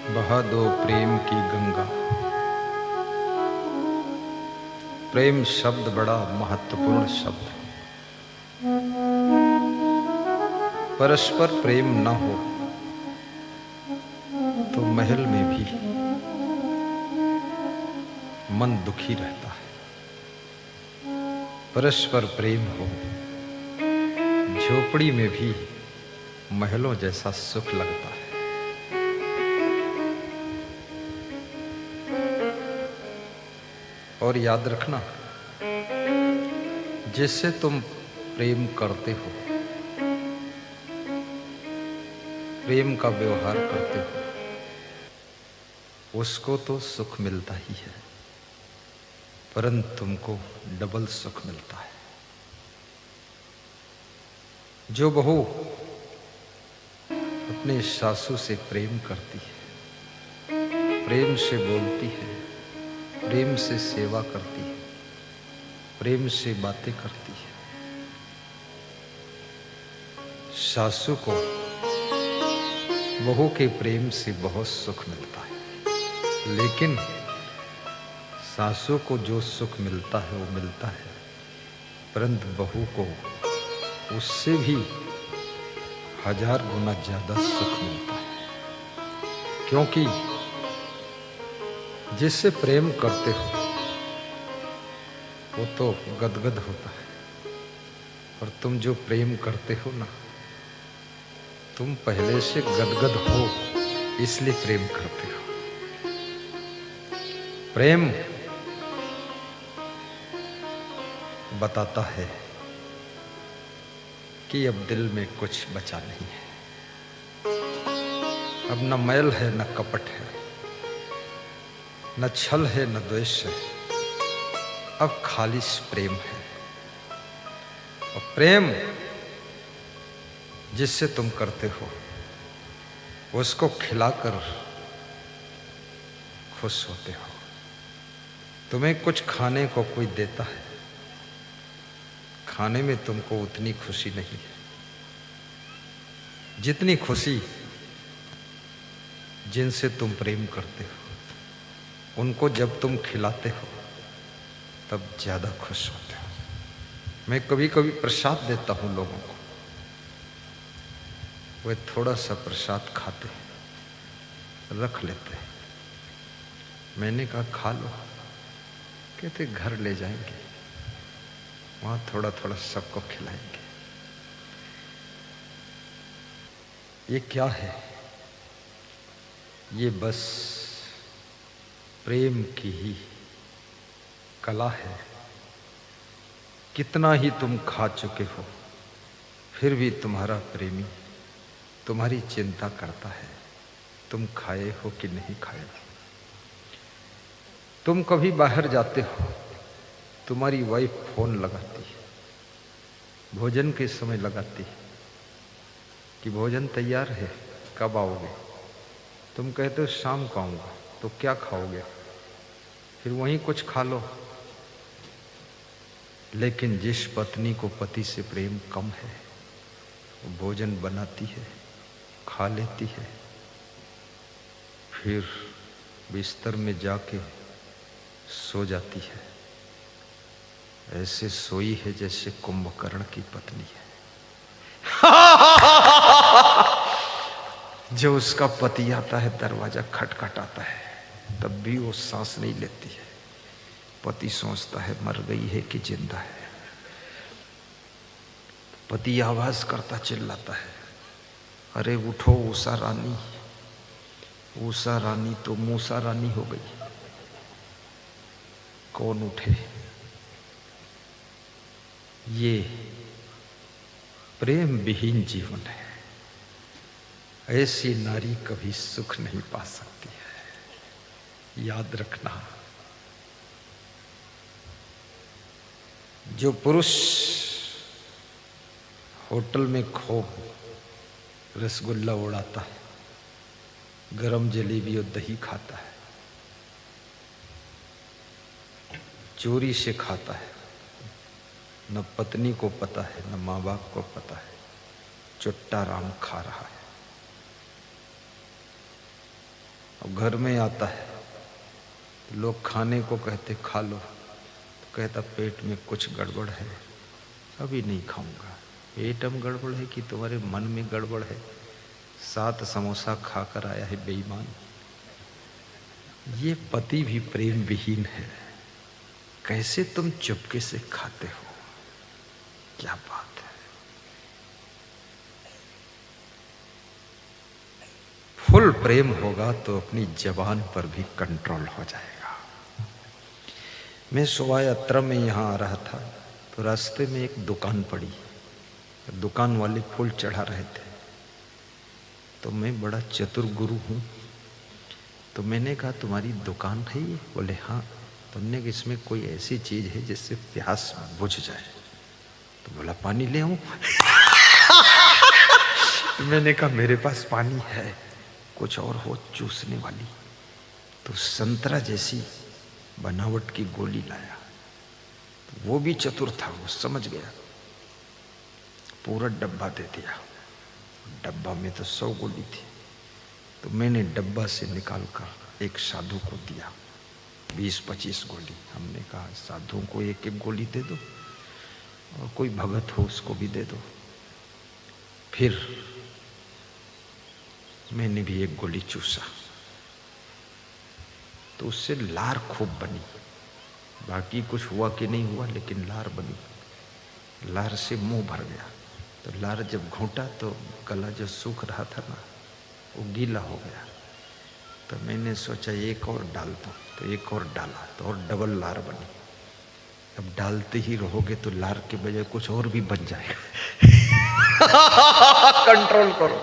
बहा दो प्रेम की गंगा। प्रेम शब्द बड़ा महत्वपूर्ण शब्द है। परस्पर प्रेम न हो तो महल में भी मन दुखी रहता है। परस्पर प्रेम हो झोपड़ी में भी महलों जैसा सुख लगता है। और याद रखना, जिससे तुम प्रेम करते हो, प्रेम का व्यवहार करते हो, उसको तो सुख मिलता ही है, परंतु तुमको डबल सुख मिलता है। जो बहू अपने सासू से प्रेम करती है, प्रेम से बोलती है, प्रेम से सेवा करती है, प्रेम से बातें करती है, सासू को बहू के प्रेम से बहुत सुख मिलता है। लेकिन सासू को जो सुख मिलता है वो मिलता है, परंतु बहू को उससे भी 1000 गुना ज्यादा सुख मिलता है। क्योंकि जिससे प्रेम करते हो वो तो गदगद होता है, और तुम जो प्रेम करते हो ना, तुम पहले से गदगद हो, इसलिए प्रेम करते हो। प्रेम बताता है कि अब दिल में कुछ बचा नहीं है, अब न मैल है, न कपट है, न छल है, न द्वेष है, अब खालिश प्रेम है। और प्रेम जिससे तुम करते हो, उसको खिलाकर खुश होते हो। तुम्हें कुछ खाने को कोई देता है, खाने में तुमको उतनी खुशी नहीं है जितनी खुशी जिनसे तुम प्रेम करते हो, उनको जब तुम खिलाते हो तब ज्यादा खुश होते हो। मैं कभी कभी प्रसाद देता हूं लोगों को, वे थोड़ा सा प्रसाद खाते रख लेते हैं। मैंने कहा खा लो, कहते घर ले जाएंगे, वहां थोड़ा थोड़ा सबको खिलाएंगे। ये क्या है? ये बस प्रेम की ही कला है। कितना ही तुम खा चुके हो, फिर भी तुम्हारा प्रेमी तुम्हारी चिंता करता है, तुम खाए हो कि नहीं खाए। तुम कभी बाहर जाते हो, तुम्हारी वाइफ फोन लगाती है, भोजन के समय लगाती है कि भोजन तैयार है, कब आओगे। तुम कहते हो शाम को आऊंगा, तो क्या खाओगे? फिर वहीं कुछ खा लो। लेकिन जिस पत्नी को पति से प्रेम कम है, वो भोजन बनाती है, खा लेती है, फिर बिस्तर में जाके सो जाती है। ऐसे सोई है जैसे कुंभकर्ण की पत्नी है। जो उसका पति आता है, दरवाजा खटखटाता है, तब भी वो सांस नहीं लेती है। पति सोचता है मर गई है कि जिंदा है। पति आवाज करता चिल्लाता है, अरे उठो उषा रानी। उषा रानी तो मूसा रानी हो गई। कौन उठे? ये प्रेम विहीन जीवन है। ऐसी नारी कभी सुख नहीं पा सकती है, याद रखना। जो पुरुष होटल में खूब रसगुल्ला उड़ाता है, गरम जलेबी और दही खाता है, चोरी से खाता है, न पत्नी को पता है, न माँ बाप को पता है, चुट्टा राम खा रहा है। अब घर में आता है तो लोग खाने को कहते खा लो, तो कहता पेट में कुछ गड़बड़ है, अभी नहीं खाऊंगा। पेट में गड़बड़ है कि तुम्हारे मन में गड़बड़ है? 7 समोसा खाकर आया है बेईमान। ये पति भी प्रेम विहीन है। कैसे तुम चुपके से खाते हो? क्या बात है। फुल प्रेम होगा तो अपनी जबान पर भी कंट्रोल हो जाएगा। मैं सुबह यात्रा में यहाँ आ रहा था तो रास्ते में एक दुकान पड़ी, दुकान वाले फूल चढ़ा रहे थे। तो मैं बड़ा चतुर गुरु हूँ, तो मैंने कहा तुम्हारी दुकान है ये? बोले हाँ। तुमने कि इसमें कोई ऐसी चीज है जिससे प्यास बुझ जाए? तो बोला पानी ले आऊं? मैंने कहा मेरे पास पानी है, कुछ और हो चूसने वाली? तो संतरा जैसी बनावट की गोली लाया। तो वो भी चतुर था, वो समझ गया, पूरा डब्बा दे दिया। डब्बा में तो 100 गोली थी। तो मैंने डब्बा से निकालकर एक साधु को दिया, 20-25 गोली। हमने कहा साधुओं को 1-1 गोली दे दो और कोई भगत हो उसको भी दे दो। फिर मैंने भी 1 गोली चूसा तो उससे लार खूब बनी। बाकी कुछ हुआ कि नहीं हुआ, लेकिन लार बनी। लार से मुंह भर गया। तो लार जब घूंटा तो गला जो सूख रहा था ना, वो गीला हो गया। तो मैंने सोचा एक और डाल दूं, तो एक और डाला तो और डबल लार बनी। अब डालते ही रहोगे तो लार के बजाय कुछ और भी बन जाएगा। कंट्रोल करो।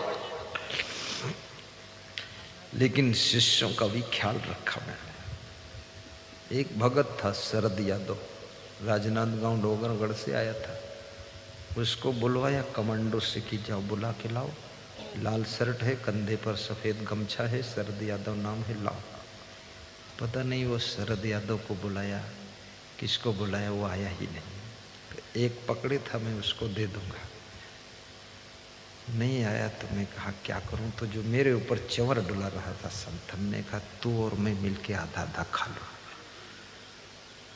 लेकिन शिष्यों का भी ख्याल रखा मैंने। एक भगत था शरद यादव, राजनांदगांव डोगरगढ़ से आया था। उसको बुलवाया कमांडो से कि जाओ बुला के लाओ। लाल शर्ट है, कंधे पर सफेद गमछा है, शरद यादव नाम है, लाओ। पता नहीं वो शरद यादव को बुलाया, किसको बुलाया, वो आया ही नहीं। तो एक पकड़े था, मैं उसको दे दूंगा, नहीं आया। तो मैं कहा क्या करूं? तो जो मेरे ऊपर चंवर डुला रहा था संत, हमने कहा तू और मैं मिलके आधा आधा खा लो।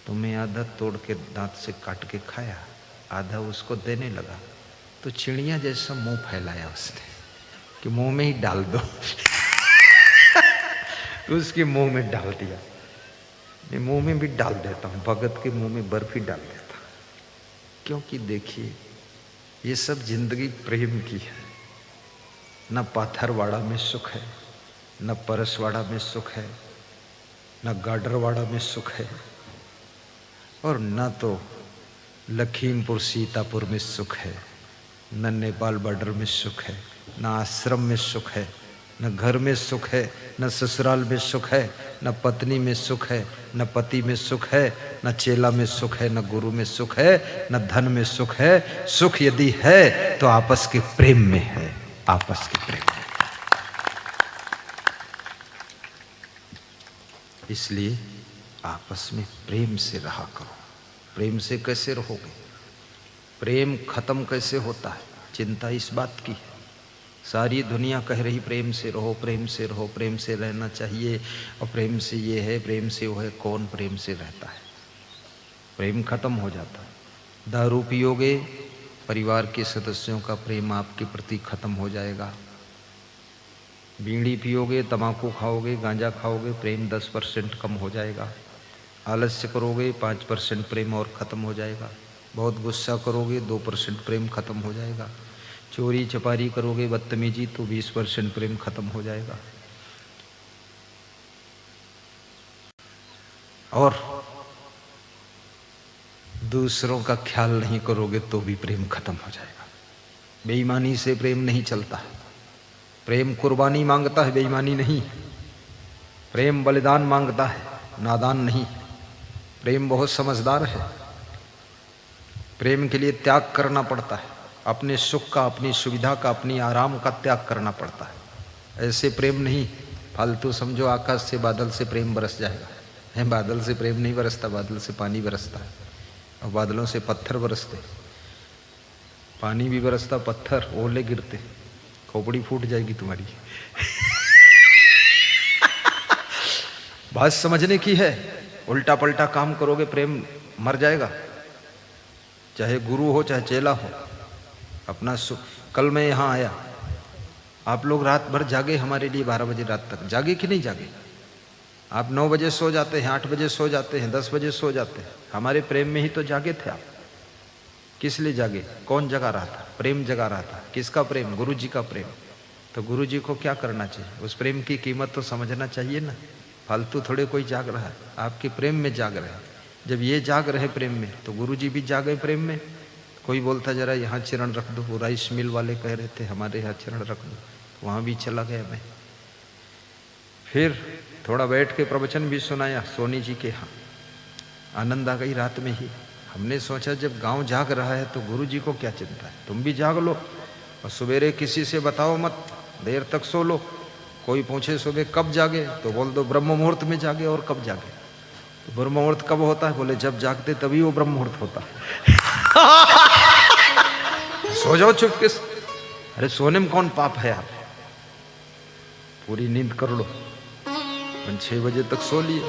तो मैं आधा तोड़ के दांत से काट के खाया, आधा उसको देने लगा। तो चिड़िया जैसा मुंह फैलाया उसने कि मुंह में ही डाल दो। तो उसके मुंह में डाल दिया। मैं मुंह में भी डाल देता हूँ, भगत के मुंह में बर्फी डाल देता हूँ। क्योंकि देखिए ये सब जिंदगी प्रेम की है। न पाथरवाड़ा में सुख है, न परसवाड़ा में सुख है, न गाडरवाड़ा में सुख है, और न तो लखीमपुर सीतापुर में सुख है, न नेपाल बॉर्डर में सुख है, न आश्रम में सुख है, न घर में सुख है, न ससुराल में सुख है, न पत्नी में सुख है, न पति में सुख है, न चेला में सुख है, न गुरु में सुख है, न धन में सुख है। सुख यदि है तो आपस के प्रेम में है, आपस के प्रेम में। इसलिए आपस में प्रेम से रहा करो। प्रेम से कैसे रहोगे? प्रेम खत्म कैसे होता है? चिंता इस बात की है। सारी दुनिया कह रही प्रेम से रहो, प्रेम से रहो, प्रेम से रहना चाहिए, और प्रेम से ये है, प्रेम से वो है। कौन प्रेम से रहता है? प्रेम खत्म हो जाता है। दारू पियोगे, परिवार के सदस्यों का प्रेम आपके प्रति खत्म हो जाएगा। बीड़ी पियोगे, तंबाकू खाओगे, गांजा खाओगे, प्रेम 10% कम हो जाएगा। आलस्य करोगे, 5% प्रेम और खत्म हो जाएगा। बहुत गुस्सा करोगे, 2% प्रेम खत्म हो जाएगा। चोरी चपारी करोगे, बदतमीजी, तो 20% प्रेम खत्म हो जाएगा। और दूसरों का ख्याल नहीं करोगे तो भी प्रेम खत्म हो जाएगा। बेईमानी से प्रेम नहीं चलता। प्रेम कुर्बानी मांगता है, बेईमानी नहीं। प्रेम बलिदान मांगता है, नादान नहीं। प्रेम बहुत समझदार है। प्रेम के लिए त्याग करना पड़ता है। अपने सुख का, अपनी सुविधा का, अपनी आराम का त्याग करना पड़ता है। ऐसे प्रेम नहीं फालतू समझो आकाश से बादल से प्रेम बरस जाएगा। है, बादल से प्रेम नहीं बरसता, बादल से पानी बरसता है, और बादलों से पत्थर बरसते। पानी भी बरसता, पत्थर ओले गिरते, खोपड़ी फूट जाएगी तुम्हारी। बात समझने की है। उल्टा पलटा काम करोगे प्रेम मर जाएगा। चाहे गुरु हो चाहे चेला हो, अपना सुख। कल मैं यहाँ आया, आप लोग रात भर जागे हमारे लिए, 12 बजे रात तक जागे कि नहीं जागे? आप 9 बजे सो जाते हैं, 8 बजे सो जाते हैं, 10 बजे सो जाते हैं। हमारे प्रेम में ही तो जागे थे आप। किस लिए जागे? कौन जगा रहा था? प्रेम जगा रहा था। किसका प्रेम? गुरु जी का प्रेम। तो गुरु जी को क्या करना चाहिए? उस प्रेम की कीमत तो समझना चाहिए ना। फालतू थोड़े कोई जाग रहा है, आपके प्रेम में जाग रहे हैं। जब ये जाग रहे प्रेम में तो गुरु जी भी जागे प्रेम में। कोई बोलता जरा यहाँ चरण रख दो, वो राइस मिल वाले कह रहे थे हमारे यहाँ चरण रख दो, वहाँ भी चला गया मैं। फिर थोड़ा बैठ के प्रवचन भी सुनाया सोनी जी के यहाँ, आनंद आ गई रात में ही। हमने सोचा जब गांव जाग रहा है तो गुरु जी को क्या चिंता है, तुम भी जाग लो और सवेरे किसी से बताओ मत, देर तक सो लो। कोई पूछे सुबह कब जागे तो बोल दो ब्रह्म मुहूर्त में जागे। और कब जागे? तो ब्रह्म मुहूर्त कब होता है? बोले जब जागते तभी वो ब्रह्म मुहूर्त होता है। सो जाओ चुपके से। अरे सोने में कौन पाप है? आप पूरी नींद कर लो। 6 बजे तक सो लिए,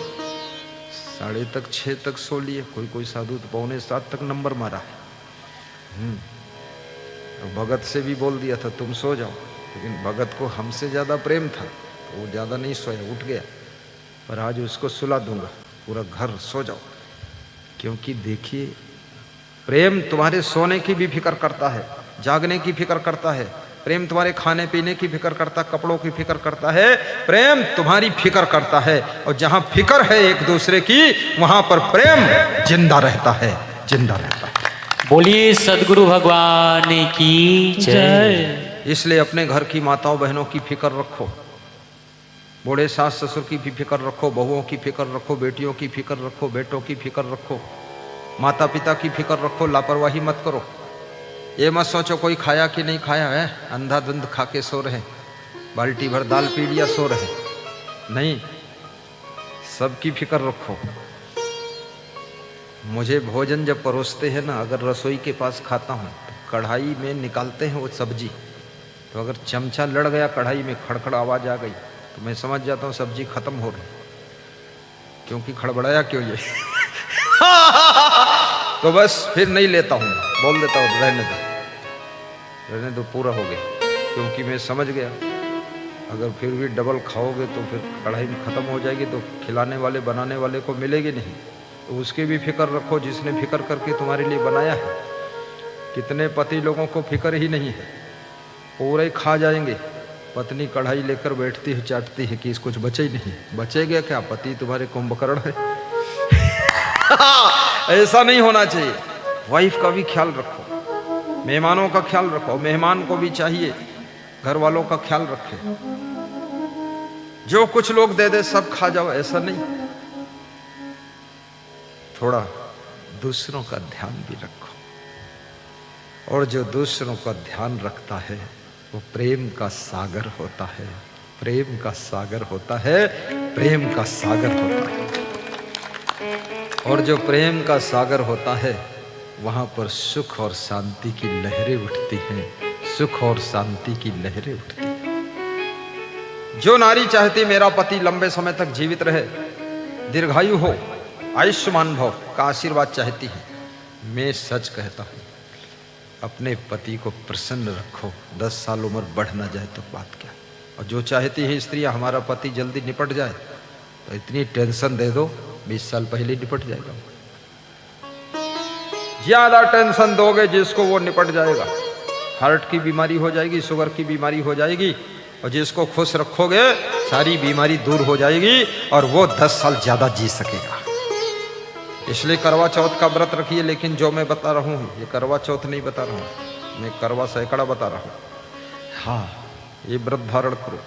6:30 तक सो लिए। कोई साधु तो 6:45 तक नंबर मारा है। भगत से भी बोल दिया था तुम सो जाओ, लेकिन भगत को हमसे ज्यादा प्रेम था तो वो ज्यादा नहीं सोया, उठ गया। पर आज उसको सुला दूंगा, पूरा घर सो जाओ। क्योंकि देखिए प्रेम तुम्हारे सोने की भी फिक्र करता है, जागने की फिक्र करता है। प्रेम तुम्हारे खाने पीने की फिक्र करता, कपड़ों की फिक्र करता है। प्रेम तुम्हारी फिक्र करता है, और जहां फिक्र है एक दूसरे की वहां पर प्रेम जिंदा रहता है, जिंदा रहता है। बोलिए सदगुरु भगवान की जय। इसलिए अपने घर की माताओं बहनों की फिक्र रखो, बूढ़े सास ससुर की भी फिक्र रखो, बहुओं की फिक्र रखो, बेटियों की फिक्र रखो, बेटों की फिक्र रखो, माता पिता की फिक्र रखो। लापरवाही मत करो। ये मत सोचो कोई खाया कि नहीं खाया है, अंधाधुंध खा के सो रहे, बाल्टी भर दाल पी लिया सो रहे। नहीं, सबकी फिक्र रखो। मुझे भोजन जब परोसते हैं ना, अगर रसोई के पास खाता हूँ तो कढ़ाई में निकालते हैं वो सब्जी, तो अगर चमचा लड़ गया कढ़ाई में, खड़खड़ आवाज आ गई, तो मैं समझ जाता हूँ सब्जी खत्म हो गई। क्योंकि खड़बड़ाया क्यों ये? तो बस फिर नहीं लेता हूँ, बोल देता हूँ रहने दो, पूरा हो गया। क्योंकि मैं समझ गया अगर फिर भी डबल खाओगे तो फिर कढ़ाई में ख़त्म हो जाएगी, तो खिलाने वाले बनाने वाले को मिलेगी नहीं। तो उसकी भी फिक्र रखो जिसने फिक्र करके तुम्हारे लिए बनाया है। कितने पति लोगों को फिक्र ही नहीं है, पूरे खा जाएंगे। पत्नी कढ़ाई लेकर बैठती है, चाटती है कि इस कुछ बचे ही नहीं। बचेगा क्या? पति तुम्हारे कुंभकर्ण है। ऐसा नहीं होना चाहिए। वाइफ का भी ख्याल रखो, मेहमानों का ख्याल रखो। मेहमान को भी चाहिए घर वालों का ख्याल रखे। जो कुछ लोग दे दे सब खा जाओ, ऐसा नहीं। थोड़ा दूसरों का ध्यान भी रखो। और जो दूसरों का ध्यान रखता है वो प्रेम का सागर होता है, प्रेम का सागर होता है, प्रेम का सागर होता है। और जो प्रेम का सागर होता है वहां पर सुख और शांति की लहरें उठती हैं, सुख और शांति की लहरें उठती हैं। जो नारी चाहती मेरा पति लंबे समय तक जीवित रहे, दीर्घायु हो, आयुष्मान भव का आशीर्वाद चाहती है, मैं सच कहता हूं अपने पति को प्रसन्न रखो। 10 साल उम्र बढ़ ना जाए तो बात क्या। और जो चाहती है स्त्रियां हमारा पति जल्दी निपट जाए, तो इतनी टेंशन दे दो 20 साल पहले निपट जाएगा। ज्यादा टेंशन दोगे जिसको वो निपट जाएगा। हार्ट की बीमारी हो जाएगी, शुगर की बीमारी हो जाएगी, और जिसको खुश रखोगे सारी बीमारी दूर हो जाएगी और वो 10 साल ज्यादा जी सकेगा। इसलिए करवा चौथ का व्रत रखिए। लेकिन जो मैं बता रहा हूँ ये करवा चौथ नहीं बता रहा हूँ, मैं करवा सैकड़ा बता रहा हूँ। हाँ, ये व्रत धारण करो।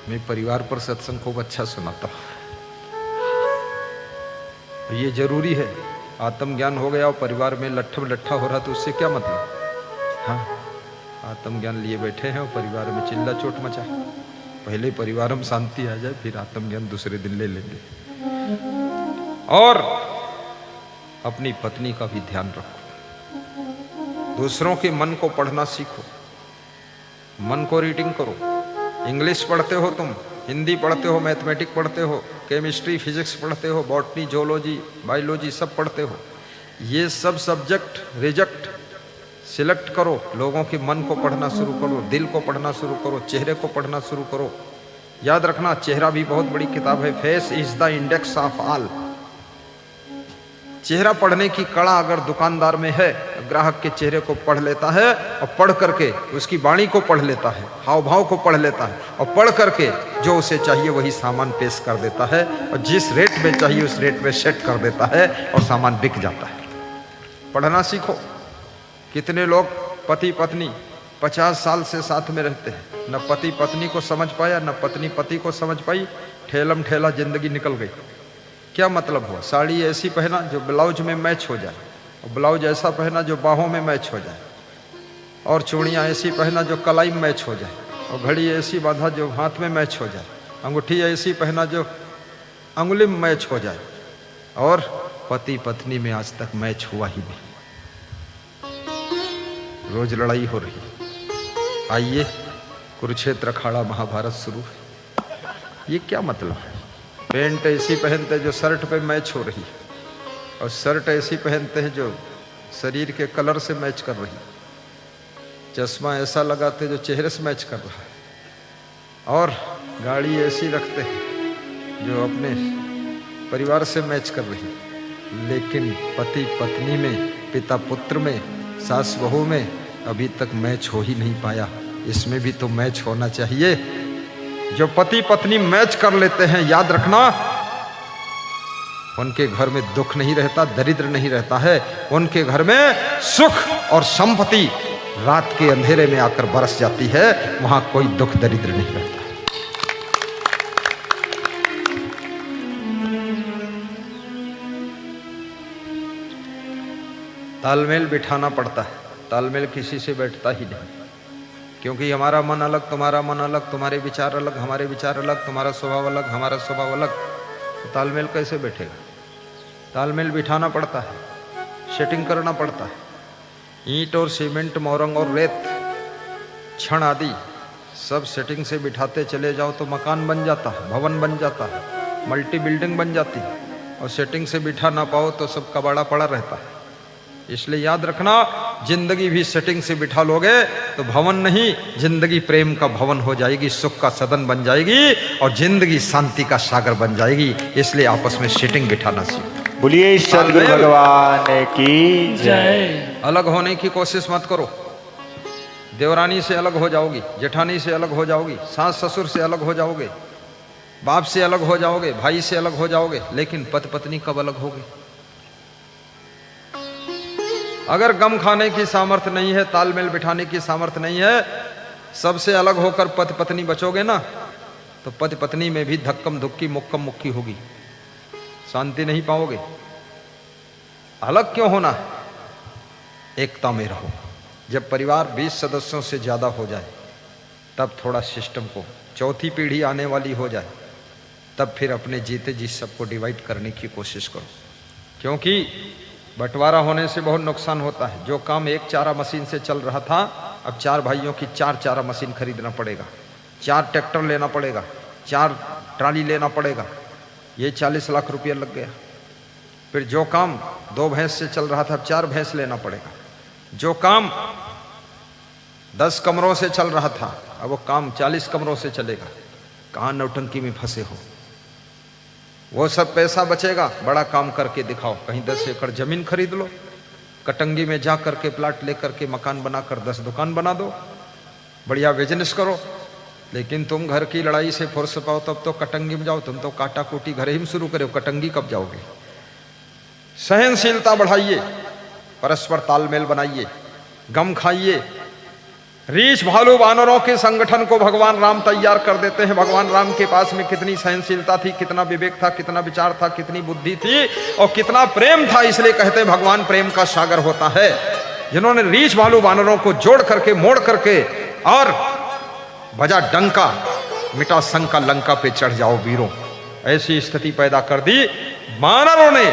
मैं परिवार पर सत्संग खूब अच्छा सुनाता हूँ, ये जरूरी है। आत्मज्ञान हो गया और परिवार में लट्ठम लट्ठा हो रहा तो उससे क्या मतलब। हाँ, आत्मज्ञान लिए बैठे हैं और परिवार में चिल्ला चोट मचा। पहले परिवार में शांति आ जाए, फिर आत्मज्ञान दूसरे दिन ले लेंगे। और अपनी पत्नी का भी ध्यान रखो। दूसरों के मन को पढ़ना सीखो, मन को रीडिंग करो। इंग्लिश पढ़ते हो तुम, हिंदी पढ़ते हो, मैथमेटिक्स पढ़ते हो, केमिस्ट्री फिजिक्स पढ़ते हो, बॉटनी जोलॉजी बायोलॉजी सब पढ़ते हो, ये सब सब्जेक्ट रिजेक्ट सिलेक्ट करो, लोगों के मन को पढ़ना शुरू करो, दिल को पढ़ना शुरू करो, चेहरे को पढ़ना शुरू करो। याद रखना, चेहरा भी बहुत बड़ी किताब है। Face is the index of all. चेहरा पढ़ने की कला अगर दुकानदार में है, ग्राहक के चेहरे को पढ़ लेता है और पढ़ करके उसकी वाणी को पढ़ लेता है, हाव भाव को पढ़ लेता है और पढ़ करके जो उसे चाहिए वही सामान पेश कर देता है और जिस रेट में चाहिए उस रेट में सेट कर देता है और सामान बिक जाता है। पढ़ना सीखो। कितने लोग पति पत्नी 50 साल से साथ में रहते हैं, न पति पत्नी को समझ पाया न पत्नी पति को समझ पाई, ठेलम ठेला जिंदगी निकल गई। क्या मतलब हुआ? साड़ी ऐसी पहना जो ब्लाउज में मैच हो जाए और ब्लाउज ऐसा पहना जो बाहों में मैच हो जाए, और चूड़ियाँ ऐसी पहना जो कलाई में मैच हो जाए, और घड़ी ऐसी बांधा जो हाथ में मैच हो जाए, अंगूठी ऐसी पहना जो अंगुली में मैच हो जाए, और पति पत्नी में आज तक मैच हुआ ही नहीं। रोज लड़ाई हो रही है। आइए, कुरुक्षेत्र अखाड़ा महाभारत शुरू है। ये क्या मतलब है? पैंट ऐसी पहनते जो शर्ट पे मैच हो रही है, और शर्ट ऐसी पहनते हैं जो शरीर के कलर से मैच कर रही है, चश्मा ऐसा लगाते जो चेहरे से मैच कर रहा है, और गाड़ी ऐसी रखते हैं जो अपने परिवार से मैच कर रही है। लेकिन पति पत्नी में, पिता पुत्र में, सास बहू में अभी तक मैच हो ही नहीं पाया। इसमें भी तो मैच होना चाहिए। जो पति पत्नी मैच कर लेते हैं, याद रखना, उनके घर में दुख नहीं रहता, दरिद्र नहीं रहता है। उनके घर में सुख और संपत्ति रात के अंधेरे में आकर बरस जाती है। वहां कोई दुख दरिद्र नहीं रहता। तालमेल बिठाना पड़ता है। तालमेल किसी से बैठता ही नहीं, क्योंकि हमारा मन अलग, तुम्हारा मन अलग, तुम्हारे विचार अलग, हमारे विचार अलग, तुम्हारा स्वभाव अलग, हमारा स्वभाव अलग, तो तालमेल कैसे बैठेगा? तालमेल बिठाना पड़ता है, सेटिंग करना पड़ता है। ईंट और सीमेंट, मोरंग और रेत, छड़ आदि सब सेटिंग से बिठाते चले जाओ तो मकान बन जाता है, भवन बन जाता है, मल्टी बिल्डिंग बन जाती है। और सेटिंग से बिठा ना पाओ तो सब कबाड़ा पड़ा रहता है। इसलिए याद रखना, जिंदगी भी सेटिंग से बिठा लोगे तो भवन नहीं, जिंदगी प्रेम का भवन हो जाएगी, सुख का सदन बन जाएगी और जिंदगी शांति का सागर बन जाएगी। इसलिए आपस में सेटिंग बिठाना सीखो। बोलिए सदगुरु भगवान की जय। अलग होने की कोशिश मत करो। देवरानी से अलग हो जाओगी, जेठानी से अलग हो जाओगी, सास ससुर से अलग हो जाओगे, बाप से अलग हो जाओगे, भाई से अलग हो जाओगे, लेकिन पति पत्नी कब अलग होगे? अगर गम खाने की सामर्थ्य नहीं है, तालमेल बिठाने की सामर्थ्य नहीं है, सबसे अलग होकर पति पत्नी बचोगे ना, तो पति पत्नी में भी धक्कम धुक्की मुक्कम मुक्की होगी, शांति नहीं पाओगे। अलग क्यों होना है? एकता में रहो। जब परिवार 20 सदस्यों से ज्यादा हो जाए, तब थोड़ा सिस्टम को, चौथी पीढ़ी आने वाली हो जाए, तब फिर अपने जीते जी सबको डिवाइड करने की कोशिश करो। क्योंकि बंटवारा होने से बहुत नुकसान होता है। जो काम एक चारा मशीन से चल रहा था, अब 4 भाइयों की 4 चारा मशीन खरीदना पड़ेगा, 4 ट्रैक्टर लेना पड़ेगा, 4 ट्राली लेना पड़ेगा। ये 40 लाख रुपया लग गया। फिर जो काम 2 भैंस से चल रहा था, अब 4 भैंस लेना पड़ेगा। जो काम 10 कमरों से चल रहा था, अब वो काम 40 कमरों से चलेगा। कहाँ नौटंकी में फंसे हो? वो सब पैसा बचेगा, बड़ा काम करके दिखाओ। कहीं 10 एकड़ जमीन खरीद लो, कटंगी में जा करके प्लाट लेकर के मकान बनाकर 10 दुकान बना दो, बढ़िया बिजनेस करो। लेकिन तुम घर की लड़ाई से फुर्सत पाओ तब तो कटंगी में जाओ। तुम तो काटा कूटी घर ही में शुरू करो, कटंगी कब जाओगे? सहनशीलता बढ़ाइए, परस्पर तालमेल बनाइए, गम खाइए। रीछ भालू वानरों के संगठन को भगवान राम तैयार कर देते हैं। भगवान राम के पास में कितनी सहनशीलता थी, कितना विवेक था, कितना विचार था, कितनी बुद्धि थी और कितना प्रेम था। इसलिए कहते हैं भगवान प्रेम का सागर होता है। जिन्होंने रीछ भालू वानरों को जोड़ करके, मोड़ करके और बजा डंका, मिटा शंका लंका पे चढ़ जाओ वीरों, ऐसी स्थिति पैदा कर दी। वानरों ने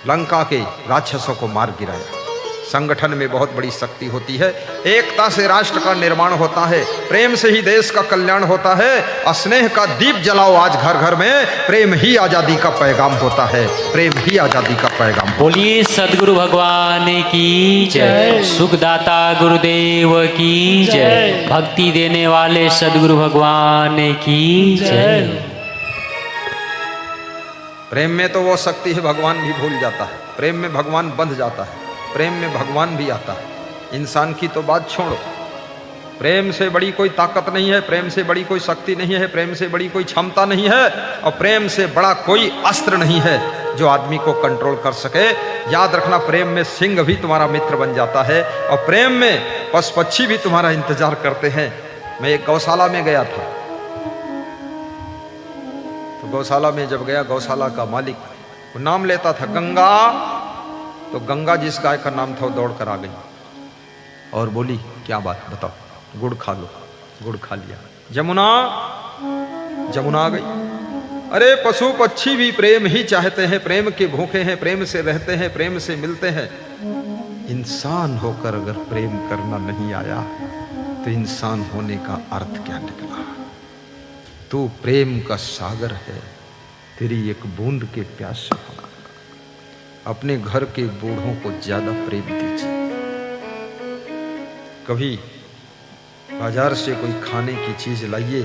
लंका के राक्षसों को मार गिराया। संगठन में बहुत बड़ी शक्ति होती है। एकता से राष्ट्र का निर्माण होता है, प्रेम से ही देश का कल्याण होता है। स्नेह का दीप जलाओ आज घर घर में, प्रेम ही आजादी का पैगाम होता है, प्रेम ही आजादी का पैगाम। बोलिए सदगुरु भगवान की जय, सुखदाता गुरुदेव की जय, भक्ति देने वाले सदगुरु भगवान की जय। प्रेम में तो वो शक्ति है, भगवान भी भूल जाता है, प्रेम में भगवान बंध जाता है, प्रेम में भगवान भी आता है। इंसान की तो बात छोड़ो, प्रेम से बड़ी कोई ताकत नहीं है, प्रेम से बड़ी कोई शक्ति नहीं है, प्रेम से बड़ी कोई क्षमता नहीं है, और प्रेम से बड़ा कोई अस्त्र नहीं है जो आदमी को कंट्रोल कर सके। याद रखना, प्रेम में सिंह भी तुम्हारा मित्र बन जाता है, और प्रेम में पशु पक्षी भी तुम्हारा इंतजार करते हैं। मैं एक गौशाला में गया था, तो गौशाला में जब गया, गौशाला का मालिक वो नाम लेता था गंगा, तो गंगा जिस गाय का नाम था वो दौड़ कर आ गई और बोली, क्या बात बताओ, गुड़ खा लो। गुड़ खा लिया। जमुना, जमुना आ गई। अरे पशु पक्षी भी प्रेम ही चाहते हैं, प्रेम के भूखे हैं, प्रेम से रहते हैं, प्रेम से मिलते हैं। इंसान होकर अगर प्रेम करना नहीं आया तो इंसान होने का अर्थ क्या निकला। तू प्रेम का सागर है, तेरी एक बूंद के प्यासे हो। अपने घर के बूढ़ों को ज्यादा प्रेम दीजिए। कभी बाजार से कोई खाने की चीज लाइए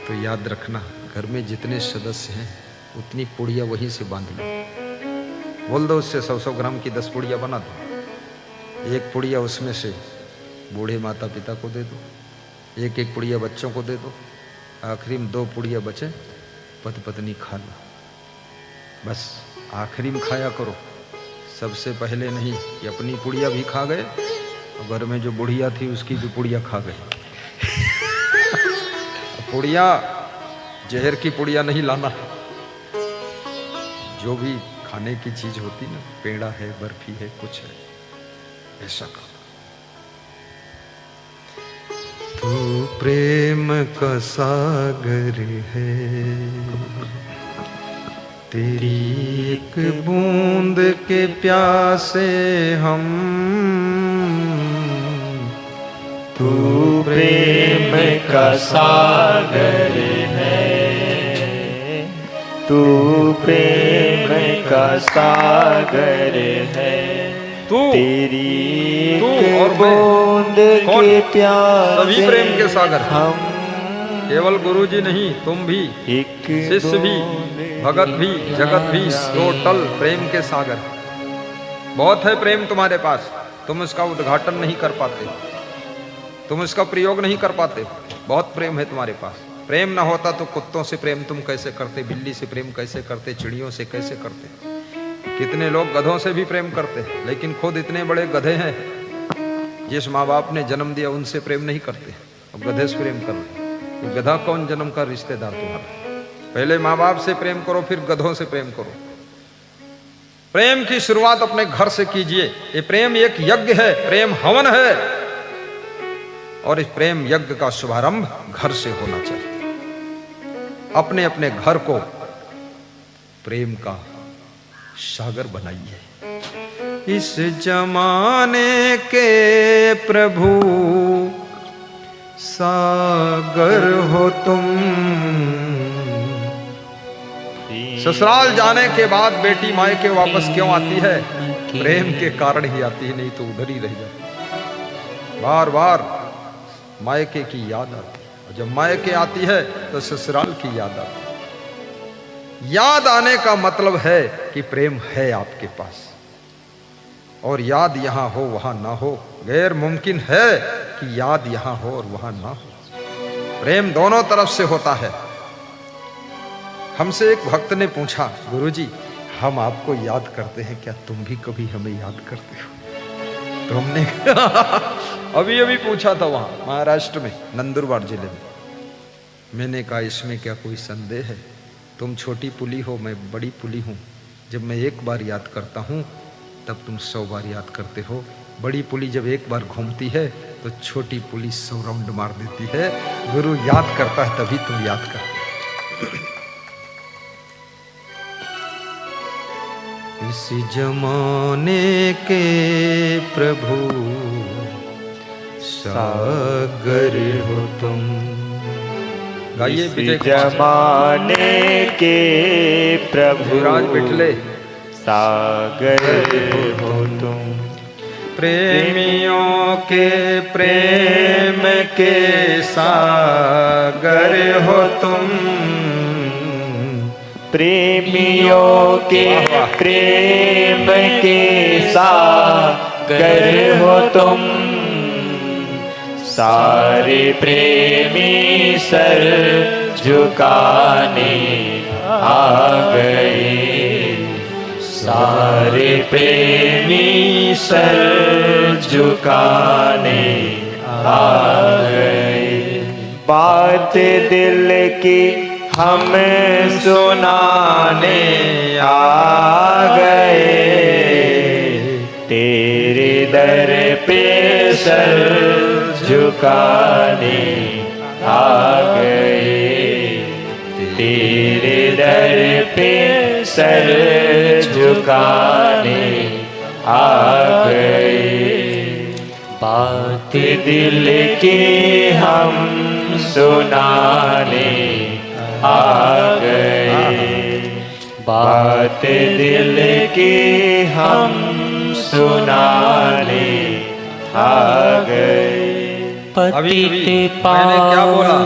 तो याद रखना, घर में जितने सदस्य हैं उतनी पुड़िया वहीं से बांध लो। बोल दो उससे 100-100 ग्राम की 10 पुड़िया बना दो। एक पुड़िया उसमें से बूढ़े माता पिता को दे दो, एक पुड़िया बच्चों को दे दो, आखिरी में 2 पुड़िया बचे पति पत्नी खा लो। बस आखिरी में खाया करो, सबसे पहले नहीं कि अपनी पुड़िया भी खा गए और घर में जो बुढ़िया थी उसकी भी पुड़िया खा गए। पुड़िया जहर की पुड़िया नहीं लाना, जो भी खाने की चीज होती ना, पेड़ा है, बर्फी है, कुछ है, ऐसा करो। तू प्रेम का सागर है, तेरी एक बूंद के प्यासे हम। तू प्रेम का सागर है, तू प्रेम का सागर है, तू तेरी तू एक और बूंद के प्यासे सभी प्रेम के सागर हम। केवल गुरु जी नहीं, तुम भी, एक शिष्य भी, भगत भी, जगत भी, टोटल प्रेम के सागर। बहुत है प्रेम तुम्हारे पास, तुम इसका उद्घाटन नहीं कर पाते, तुम इसका प्रयोग नहीं कर पाते। बहुत प्रेम है तुम्हारे पास। प्रेम ना होता तो कुत्तों से प्रेम तुम कैसे करते, बिल्ली से प्रेम कैसे करते, चिड़ियों से कैसे करते। कितने लोग गधों से भी प्रेम करते, लेकिन खुद इतने बड़े गधे हैं, जिस माँ बाप ने जन्म दिया उनसे प्रेम नहीं करते, अब गधे से प्रेम कर रहे। गधा कौन जन्म का रिश्तेदार तुम्हारा। पहले माँ बाप से प्रेम करो, फिर गधों से प्रेम करो। प्रेम की शुरुआत अपने घर से कीजिए। ये प्रेम एक यज्ञ है, प्रेम हवन है, और इस प्रेम यज्ञ का शुभारंभ घर से होना चाहिए। अपने अपने घर को प्रेम का सागर बनाइए। इस जमाने के प्रभु सागर हो तुम। ससुराल जाने के बाद बेटी मायके वापस क्यों आती है? प्रेम के कारण ही आती है, नहीं तो उधर ही रह जाती। बार बार मायके की याद आती है, और जब मायके आती है तो ससुराल की याद आती है। याद आने का मतलब है कि प्रेम है आपके पास, और याद यहां हो वहां ना हो। गैर मुमकिन है कि याद यहां हो और वहां ना हो। प्रेम दोनों तरफ से होता है। हमसे एक भक्त ने पूछा, गुरुजी हम आपको याद करते हैं, क्या तुम भी कभी हमें याद करते हो? तो हमने अभी अभी पूछा था वहां महाराष्ट्र में, नंदुरबार जिले में। मैंने कहा इसमें क्या कोई संदेह है? तुम छोटी पुली हो, मैं बड़ी पुली हूं। जब मैं एक बार याद करता हूं तब तुम 100 बार याद करते हो। बड़ी पुली जब एक बार घूमती है तो छोटी पुली 100 राउंड मार देती है। गुरु याद करता है तभी तुम याद करते हो। इस जमाने के प्रभु सागर हो तुम। गाइए इस विजय कुमार जमाने के प्रभु राज बिठले सागर हो तुम। प्रेमियों के प्रेम के सागर हो तुम। प्रेमियों के प्रेम के सागर हो तुम। सारे प्रेमी सर झुकाने आ गए। सारे प्रेमी सर झुकाने आ गए। बात दिल की हम सुनाने आ गए। तेरे दर पे सर झुकाने आ गए। तेरे दर पे सर झुकाने आ गए। बात दिल की हम सुनाने आ गए। बात दिल की हम सुनाने आ गए। अभी मैंने क्या बोला?